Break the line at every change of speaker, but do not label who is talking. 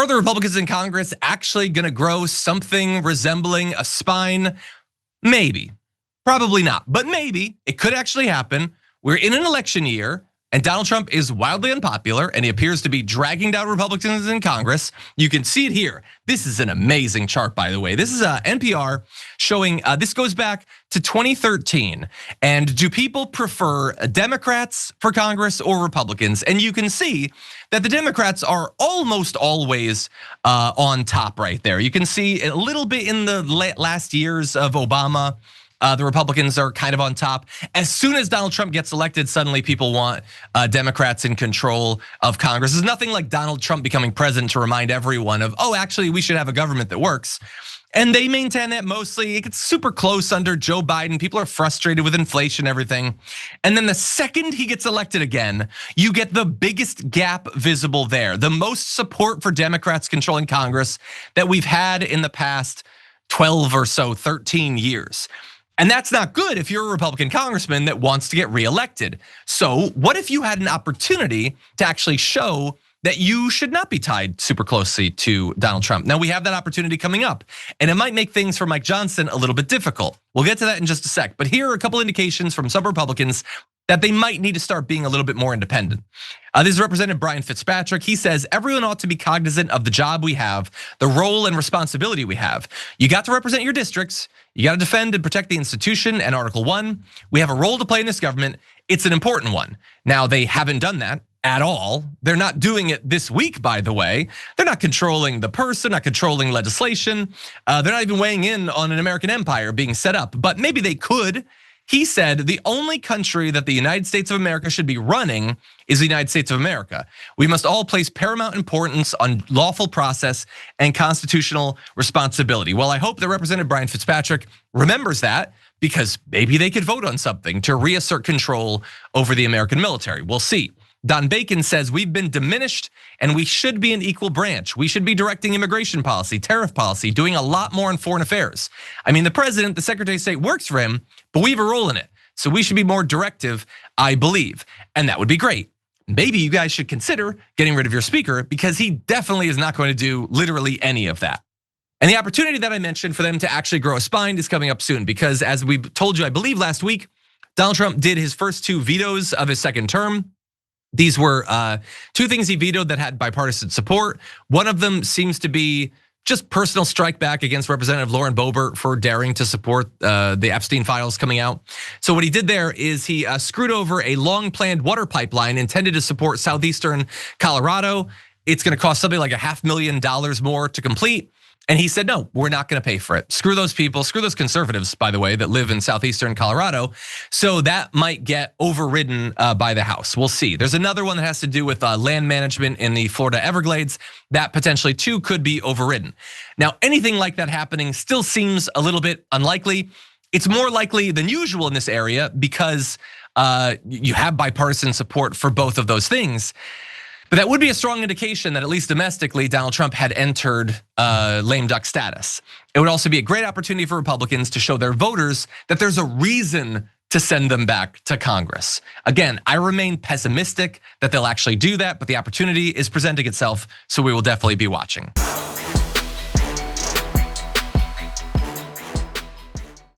Are the Republicans in Congress actually going to grow something resembling a spine? Maybe, probably not, but maybe it could actually happen. We're in an election year and Donald Trump is wildly unpopular and he appears to be dragging down Republicans in Congress. You can see it here. This is an amazing chart, by the way. This is NPR showing, this goes back to 2013. And do people prefer Democrats for Congress or Republicans? And you can see that the Democrats are almost always on top right there. You can see a little bit in the last years of Obama. The Republicans are kind of on top. As soon as Donald Trump gets elected, suddenly people want Democrats in control of Congress. There's nothing like Donald Trump becoming president to remind everyone of, oh, actually, we should have a government that works. And they maintain that mostly. It gets super close under Joe Biden. People are frustrated with inflation, everything. And then the second he gets elected again, you get the biggest gap visible there. The most support for Democrats controlling Congress that we've had in the past 12 or so, 13 years. And that's not good if you're a Republican congressman that wants to get reelected. So what if you had an opportunity to actually show that you should not be tied super closely to Donald Trump? Now we have that opportunity coming up, and it might make things for Mike Johnson a little bit difficult. We'll get to that in just a sec, but here are a couple indications from some Republicans that they might need to start being a little bit more independent. This is Representative Brian Fitzpatrick. He says everyone ought to be cognizant of the job we have, the role and responsibility we have. You got to represent your districts. You got to defend and protect the institution and Article 1. We have a role to play in this government. It's an important one. Now, they haven't done that at all. They're not doing it this week, by the way. They're not controlling the purse, they're not controlling legislation. They're not even weighing in on an American empire being set up, but maybe they could. He said the only country that the United States of America should be running is the United States of America. We must all place paramount importance on lawful process and constitutional responsibility. Well, I hope that Representative Brian Fitzpatrick remembers that, because maybe they could vote on something to reassert control over the American military. We'll see. Don Bacon says we've been diminished and we should be an equal branch. We should be directing immigration policy, tariff policy, doing a lot more in foreign affairs. I mean, the president, the Secretary of State works for him, but we have a role in it. So we should be more directive, I believe. And that would be great. Maybe you guys should consider getting rid of your speaker, because he definitely is not going to do literally any of that. And the opportunity that I mentioned for them to actually grow a spine is coming up soon, because as we told you, I believe last week, Donald Trump did his first 2 vetoes of his second term. These were 2 things he vetoed that had bipartisan support. One of them seems to be just personal strike back against Representative Lauren Boebert for daring to support the Epstein files coming out. So what he did there is he screwed over a long planned water pipeline intended to support southeastern Colorado. It's gonna cost something like $500,000 more to complete. And he said, no, we're not gonna pay for it. Screw those people, screw those conservatives, by the way, that live in southeastern Colorado. So that might get overridden by the House, we'll see. There's another one that has to do with land management in the Florida Everglades. That potentially too could be overridden. Now, anything like that happening still seems a little bit unlikely. It's more likely than usual in this area because you have bipartisan support for both of those things. But that would be a strong indication that at least domestically, Donald Trump had entered lame duck status. It would also be a great opportunity for Republicans to show their voters that there's a reason to send them back to Congress. Again, I remain pessimistic that they'll actually do that, but the opportunity is presenting itself, so we will definitely be watching.